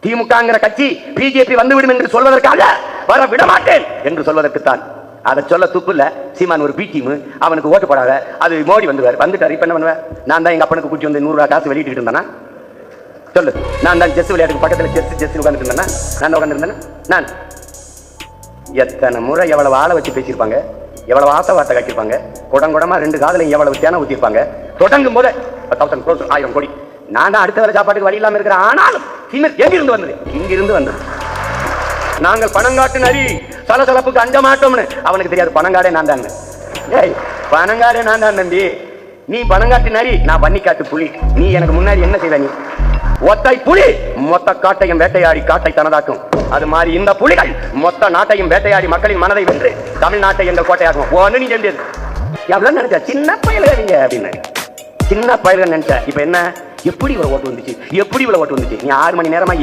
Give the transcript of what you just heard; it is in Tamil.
திமுகங்கிற கட்சி பிஜேபி வந்துவிடும் என்று சொல்வதற்காக வர விடமாட்டேன் என்று சொல்வதற்குத்தான். அதை சொல்ல துப்பு இல்ல. சீமான் ஒரு பி டீம், அவனுக்கு ஓட்டு போடாத, அது மோடி வந்துட்டாரு. இப்ப என்ன பண்ணுவேன்? நான் தான் எங்க அப்பனுக்கு குச்சி வந்து 100 ரூபாய் காசு வெளியிட்டு இருந்தானா? சொல்லு. நான் தான் செஸ் விளையாட்டுக்கு பக்கத்துல செஸ் உட்காந்துட்டு இருந்தேன்னா? நான் உட்காந்து இருந்தேன்னா? நான் எத்தனை முறை எவ்வளவு ஆளை வச்சு பேசியிருப்பாங்க, எவ்வளவு ஆசை வார்த்தை காட்டியிருப்பாங்க, குடங்குடமா 2 காதலையும் எவ்வளவு தேனை ஊத்திருப்பாங்க. தொடங்கும் போது 1000 crores 1000 கோடி. நான் தான் அடுத்த வேலை சாப்பாட்டுக்கு வழி இல்லாம இருக்கிறேன். ஆனாலும் எங்கிருந்து வந்தது? இங்கிருந்து வந்தது. நாங்கள் பணங்காட்டு நரி, சலசலப்புக்கு அஞ்ச மாட்டோம்னு அவனுக்கு தெரியாது. பணங்காடே நான் தான். ஏய், பணங்காடே நான் தான் தம்பி. நீ பணங்காட்டு நரி, நான் பன்னிக்காட்டு புலி. நீ எனக்கு முன்னாடி என்ன செய்த? நீ ஒத்தை புலி மொத்த காட்டையும் வேட்டையாடி காட்டை தனதாக்கும். அது மாதிரி இந்த புலிகள் மொத்த நாட்டையும் வேட்டையாடி மக்களின் மனதை வென்று தமிழ்நாட்டை எங்கள் கோட்டையாகும். ஒன்னு நீ செஞ்சது எவ்வளவு நினைச்ச? சின்ன பயலுங்க அப்படின்னு சின்ன பயல்கள் நினைச்ச. இப்ப என்ன? எப்படி இவ்வளவு ஓட்டு வந்துச்சு? எப்படி இவ்வளவு ஓட்டு வந்துச்சு? நீ 6 மணி நேரமா